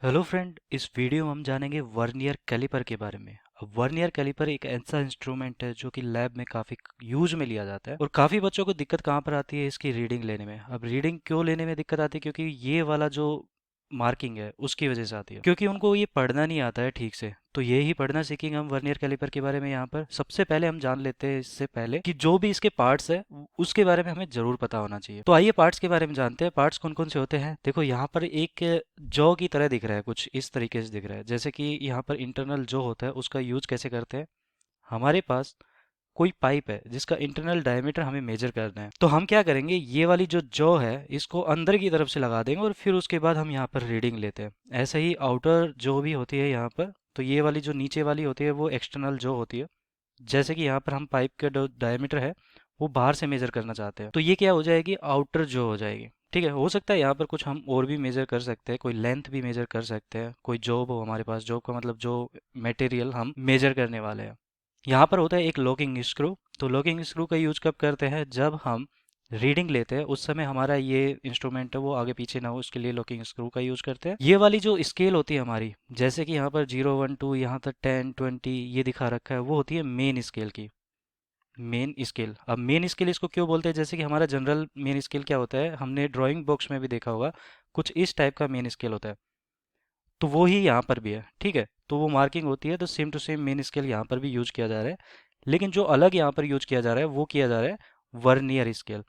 Hello friend, इस video में हम जानेंगे वर्नियर कैलिपर के बारे में। अब वर्नियर कैलिपर एक ऐसा इंस्ट्रूमेंट है जो कि लैब में काफ़ी यूज में लिया जाता है और काफ़ी बच्चों को दिक्कत कहाँ पर आती है इसकी रीडिंग लेने में। अब रीडिंग क्यों लेने में दिक्कत आती है? क्योंकि ये वाला जो मार्किंग है उसकी वजह से आती है, क्योंकि उनको ये पढ़ना नहीं आता है ठीक से। तो ये ही पढ़ना सीखेंगे हम वर्नियर कैलिपर के बारे में। यहाँ पर सबसे पहले हम जान लेते हैं इससे पहले कि जो भी इसके पार्ट्स है उसके बारे में हमें जरूर पता होना चाहिए। तो आइए पार्ट्स के बारे में जानते हैं। पार्ट्स कौन कौन से होते हैं? देखो, यहाँ पर एक जॉ की तरह दिख रहा है, कुछ इस तरीके से दिख रहा है। जैसे कि यहाँ पर इंटरनल जॉ होता है, उसका यूज कैसे करते हैं? हमारे पास कोई पाइप है जिसका इंटरनल डायमीटर हमें मेजर करना है, तो हम क्या करेंगे, ये वाली जो जॉ है इसको अंदर की तरफ से लगा देंगे और फिर उसके बाद हम यहाँ पर रीडिंग लेते हैं। ऐसे ही आउटर जो भी होती है यहाँ पर, तो ये वाली जो नीचे वाली होती है वो एक्सटर्नल जॉ होती है। जैसे कि यहाँ पर हम पाइप का जो डायमीटर है वो बाहर से मेजर करना चाहते हैं, तो ये क्या हो जाएगी, आउटर जो हो जाएगी। ठीक है, हो सकता है यहाँ पर कुछ हम और भी मेजर कर सकते हैं, कोई लेंथ भी मेजर कर सकते हैं, कोई जॉब हो हमारे पास, जॉब का मतलब जो मटेरियल हम मेजर करने वाले हैं। यहाँ पर होता है एक लॉकिंग स्क्रू। तो लॉकिंग स्क्रू का यूज कब करते हैं? जब हम रीडिंग लेते हैं उस समय हमारा ये इंस्ट्रूमेंट है वो आगे पीछे ना हो, उसके लिए लॉकिंग स्क्रू का यूज करते हैं। ये वाली जो स्केल होती है हमारी, जैसे कि यहाँ पर 0 1 2 यहाँ तक 10 20 ये दिखा रखा है, वो होती है मेन स्केल की। मेन स्केल, अब मेन स्केल इसको क्यों बोलते हैं? जैसे कि हमारा जनरल मेन स्केल क्या होता है, हमने ड्राइंग बॉक्स में भी देखा होगा, कुछ इस टाइप का मेन स्केल होता है। तो वो ही यहाँ पर भी है। ठीक है, तो वो मार्किंग होती है, तो same to same main scale यहाँ पर भी यूज किया जा रहा है। लेकिन जो अलग यहाँ पर यूज किया जा रहा है वो किया जा रहा है वर्नियर स्केल।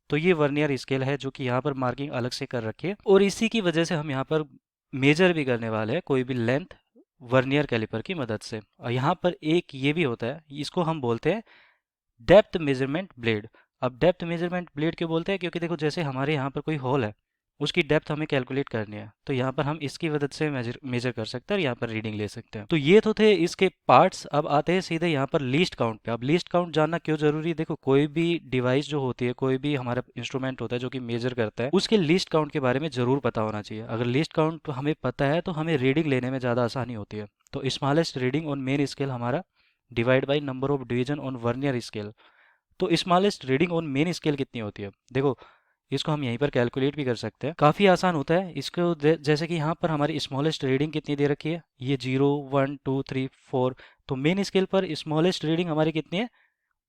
तो ये वर्नियर स्केल है जो कि यहाँ पर मार्किंग अलग से कर रखी है, और इसी की वजह से हम यहाँ पर मेजर भी करने वाले हैं कोई भी लेंथ वर्नियर कैलिपर की मदद से। और यहाँ पर एक ये भी होता है, इसको हम बोलते हैं डेप्थ मेजरमेंट ब्लेड। अब डेप्थ मेजरमेंट ब्लेड क्यों बोलते हैं? क्योंकि देखो, जैसे हमारे यहाँ पर कोई होल है, उसकी डेप्थ हमें कैलकुलेट करनी है, तो यहाँ पर हम इसकी मदद से मेजर मेजर कर सकते हैं और यहाँ पर रीडिंग ले सकते हैं। तो ये तो थे इसके पार्ट्स। अब आते हैं सीधे यहाँ पर लीस्ट काउंट पे। अब लीस्ट काउंट जानना क्यों जरूरी है? देखो, कोई भी डिवाइस जो होती है, कोई भी हमारा इंस्ट्रूमेंट होता है जो कि मेजर करता है, उसके लीस्ट काउंट के बारे में जरूर पता होना चाहिए। अगर लीस्ट काउंट हमें पता है तो हमें रीडिंग लेने में ज़्यादा आसानी होती है। तो smallest reading on main scale हमारा divide by number of division on vernier scale. तो smallest reading on main scale कितनी होती है? देखो, इसको हम यहीं पर कैलकुलेट भी कर सकते हैं, काफ़ी आसान होता है इसको। जैसे कि यहाँ पर हमारी स्मॉलेस्ट रीडिंग कितनी दे रखी है, ये 0 1 2 3 4। तो मेन स्केल पर स्मॉलेस्ट रीडिंग हमारी कितनी है?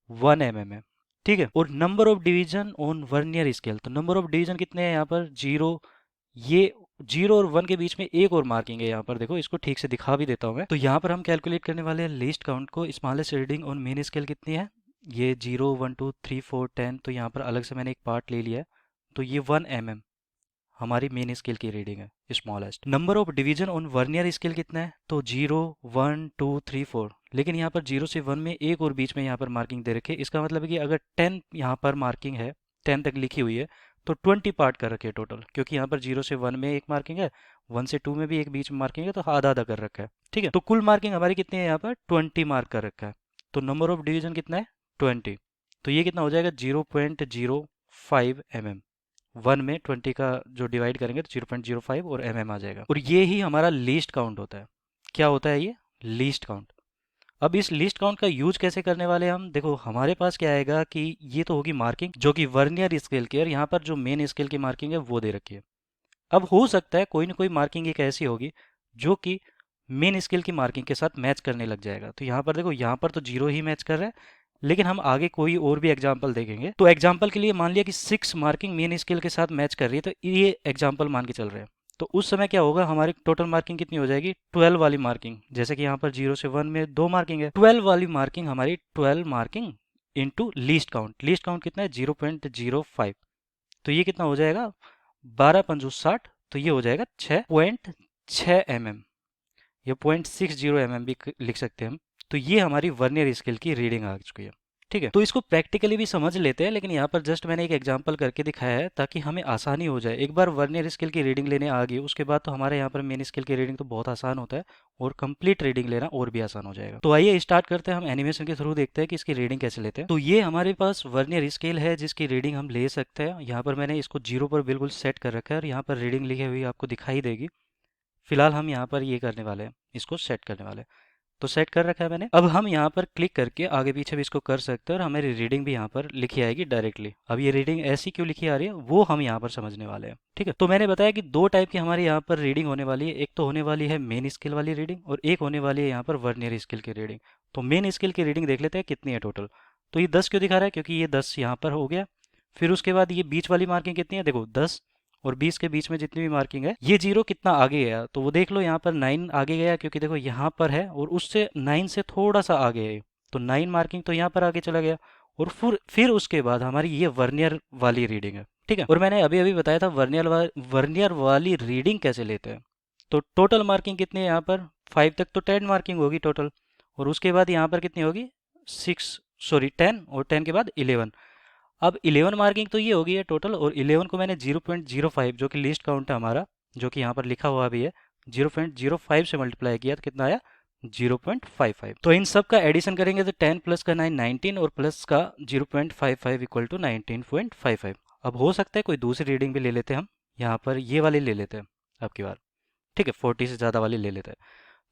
1 mm है। ठीक है, और number of division on vernier scale, तो नंबर ऑफ डिवीजन कितने हैं यहाँ पर? 0। ये 0 और 1 के बीच में एक और मार्किंग है यहाँ पर, देखो इसको ठीक से दिखा भी देता हूँ मैं। तो यहाँ पर हम कैलकुलेट करने वाले हैं लीस्ट काउंट को। Smallest reading on main scale कितनी है? ये 0 1 2 3 4 10। तो यहाँ पर अलग से मैंने एक पार्ट ले लिया है, तो ये 1 mm हमारी मेन स्केल की रीडिंग है, smallest. Number of division on vernier scale कितना है? तो 0 1 2 3 4। लेकिन यहाँ पर 0 से 1 में एक और बीच में यहाँ पर मार्किंग दे रखी है। इसका मतलब है कि अगर 10 यहाँ पर मार्किंग है, 10 तक लिखी हुई है, तो 20 पार्ट कर रखे हैं टोटल, क्योंकि यहाँ पर 0 से 1 में एक मार्किंग है, 1 से 2 में भी एक बीच में मार्किंग है, तो आधा आधा कर रखा है। ठीक है, तो कुल मार्किंग हमारी कितनी है यहाँ पर? 20 मार्क कर रखा है। तो नंबर ऑफ डिवीजन कितना है? 20। तो ये कितना हो जाएगा? 0.05 mm। 1 में 20 का जो डिवाइड करेंगे तो 0.05 और आ जाएगा। और ये ही हमारा लीस्ट काउंट होता है। क्या होता है ये? Least count. अब इस लिस्ट काउंट का यूज कैसे करने वाले हैं हम? देखो, हमारे पास क्या आएगा कि ये तो होगी मार्किंग जो कि वर्नियर स्केल की, और यहाँ पर जो मेन स्केल की मार्किंग है वो दे रखी है। अब हो सकता है कोई ना कोई मार्किंग एक ऐसी होगी जो कि मेन स्केल की मार्किंग के साथ मैच करने लग जाएगा। तो यहाँ पर देखो, यहाँ पर तो 0 ही मैच कर रहा है, लेकिन हम आगे कोई और भी एग्जाम्पल देखेंगे। तो एग्जाम्पल के लिए मान लिया कि 6 मार्किंग मेन स्केल के साथ मैच कर रही है, तो ये एग्जाम्पल मान के चल रहे हैं। तो उस समय क्या होगा, हमारी टोटल मार्किंग कितनी हो जाएगी? 12 वाली मार्किंग। जैसे कि यहाँ पर 0 से 1 में 2 मार्किंग है, 12 वाली मार्किंग हमारी 12 marking into least count. Least count कितना है? 0.05। तो ये कितना हो जाएगा? 12 × 5 = 60। तो ये हो जाएगा 6.6 mm, या 0.60 mm भी लिख सकते हैं हम। तो ये हमारी वर्नियर स्केल की रीडिंग आ चुकी है। ठीक है, तो इसको प्रैक्टिकली भी समझ लेते हैं, लेकिन यहाँ पर जस्ट मैंने एक एग्जांपल करके दिखाया है ताकि हमें आसानी हो जाए। एक बार वर्नियर स्केल की रीडिंग लेने आ गई, उसके बाद तो हमारे यहाँ पर मेन स्केल की रीडिंग तो बहुत आसान होता है, और कंप्लीट रीडिंग लेना और भी आसान हो जाएगा। तो आइए स्टार्ट करते हैं, हम एनिमेशन के थ्रू देखते हैं कि इसकी रीडिंग कैसे लेते हैं। तो ये हमारे पास वर्नियर स्केल है जिसकी रीडिंग हम ले सकते हैं। यहाँ पर मैंने इसको 0 पर बिल्कुल सेट कर रखा है, और यहाँ पर रीडिंग लिखी हुई आपको दिखाई देगी। फिलहाल हम यहाँ पर ये करने वाले हैं, इसको सेट करने वाले हैं। तो सेट कर रखा है मैंने। अब हम यहाँ पर क्लिक करके आगे पीछे भी इसको कर सकते हैं और हमारी रीडिंग भी यहाँ पर लिखी आएगी डायरेक्टली। अब ये रीडिंग ऐसी क्यों लिखी आ रही है वो हम यहाँ पर समझने वाले हैं, ठीक है। तो मैंने बताया कि दो टाइप की हमारी यहाँ पर रीडिंग होने वाली है, एक तो होने वाली है मेन स्केल वाली रीडिंग और एक होने वाली है यहाँ पर वर्नियर स्केल की रीडिंग। तो मेन स्केल की रीडिंग देख लेते हैं कितनी है टोटल। तो ये 10 क्यों दिखा रहा है, क्योंकि ये 10 यहाँ पर हो गया। फिर उसके बाद ये बीच वाली मार्किंग कितनी है, देखो 10 और 20 के बीच में जितनी भी मार्किंग है, ये जीरो कितना आगे गया, तो वो देख लो यहाँ पर 9 आगे गया, क्योंकि देखो यहाँ पर है और उससे 9 से थोड़ा सा आगे है, तो 9 मार्किंग तो यहाँ पर आगे चला गया। और फिर उसके बाद हमारी ये वर्नियर वाली रीडिंग है, ठीक है। और मैंने अभी अभी बताया था वर्नियर वाली रीडिंग कैसे लेते हैं। तो टोटल मार्किंग कितनी है यहाँ पर, 5 तक तो 10 मार्किंग होगी टोटल, और उसके बाद यहाँ पर कितनी होगी 10 और 10 के बाद 11। अब 11 मार्किंग तो ये हो गई है टोटल, और 11 को मैंने 0.05 जो कि लिस्ट काउंट है हमारा, जो कि यहाँ पर लिखा हुआ भी है, 0.05 से मल्टीप्लाई किया तो कितना आया 0.55। तो इन सब का एडिशन करेंगे तो 10 प्लस का 9 19 और प्लस का 0.55 इक्वल टू 19.55। अब हो सकता है कोई दूसरी रीडिंग भी ले लेते हैं हम, यहाँ पर ये वाली ले लेते हैं अब की बार, ठीक है, 40 से ज़्यादा वाली ले लेते हैं।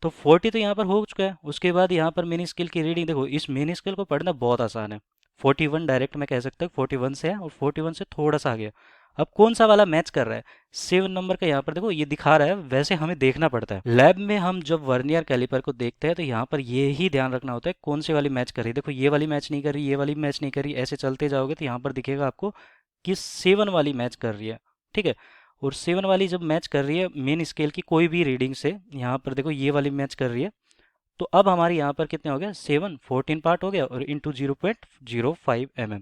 तो 40 तो यहाँ पर हो चुका है। उसके बाद यहाँ पर मिनी स्केल की रीडिंग देखो, इस मिनी स्केल को पढ़ना बहुत आसान है। 41 डायरेक्ट मैं कह सकता हूँ 41 से है, और 41 से थोड़ा सा आगे। अब कौन सा वाला मैच कर रहा है, 7 नंबर का यहाँ पर देखो ये दिखा रहा है, वैसे हमें देखना पड़ता है। लैब में हम जब वर्नियर कैलिपर को देखते हैं तो यहाँ पर ये ही ध्यान रखना होता है कौन सी वाली मैच कर रही है। देखो ये वाली मैच नहीं कर रही, ये वाली मैच नहीं कर रही, ऐसे चलते जाओगे तो यहाँ पर दिखेगा आपको कि 7 वाली मैच कर रही है, ठीक है। और 7 वाली जब मैच कर रही है मेन स्केल की कोई भी रीडिंग से, यहाँ पर देखो ये वाली मैच कर रही है, तो अब हमारे यहाँ पर कितने हो गया 7, 14 पार्ट हो गया और इंटू 0.05 mm,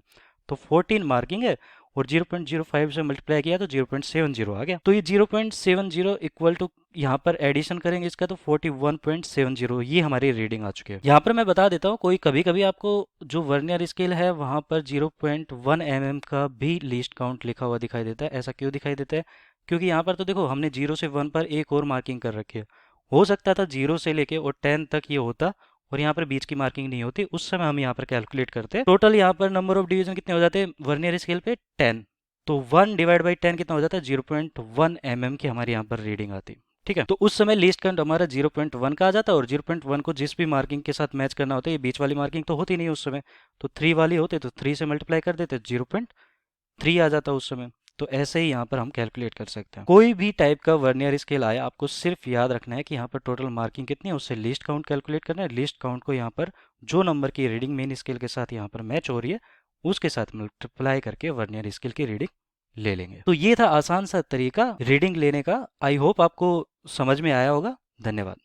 तो 14 मार्किंग है और 0.05 से मल्टीप्लाई किया तो 0.70 आ गया। तो ये 0.70 इक्वल टू यहाँ पर एडिशन करेंगे इसका तो 41.70, ये हमारी रीडिंग आ चुकी है। यहाँ पर मैं बता देता हूँ, कोई कभी कभी आपको जो वर्नियर स्केल है वहाँ पर 0.1 mm का भी लीस्ट काउंट लिखा हुआ दिखाई देता है। ऐसा क्यों दिखाई देता है, क्योंकि यहाँ पर तो देखो हमने 0 से 1 पर एक और मार्किंग कर रखी है। हो सकता था 0 से लेके और 10 तक ये होता और यहाँ पर बीच की मार्किंग नहीं होती, उस समय हम यहाँ पर कैलकुलेट करते हैं। टोटल यहाँ पर नंबर ऑफ डिवीजन कितने हो जाते हैं वर्नियर स्केल पे 10, तो 1 डिवाइड बाई 10 कितना हो जाता है 0.1 mm की हमारी यहाँ पर रीडिंग आती, ठीक है। तो उस समय लीस्ट काउंट हमारा 0.1 का आ जाता है, और 0.1 को जिस भी मार्किंग के साथ मैच करना होता है, ये बीच वाली मार्किंग तो होती नहीं उस समय, तो 3 वाली होते तो 3 से मल्टीप्लाई कर देते 0.3 आ जाता उस समय। तो ऐसे ही यहाँ पर हम कैलकुलेट कर सकते हैं। कोई भी टाइप का वर्नियर स्केल आया, आपको सिर्फ याद रखना है कि यहाँ पर टोटल मार्किंग कितनी है, उससे लिस्ट काउंट कैलकुलेट करना है। लिस्ट काउंट को यहाँ पर जो नंबर की रीडिंग मेन स्केल के साथ यहाँ पर मैच हो रही है उसके साथ मल्टीप्लाई करके वर्नियर स्केल की रीडिंग ले लेंगे। तो ये था आसान सा तरीका रीडिंग लेने का। आई होप आपको समझ में आया होगा। धन्यवाद।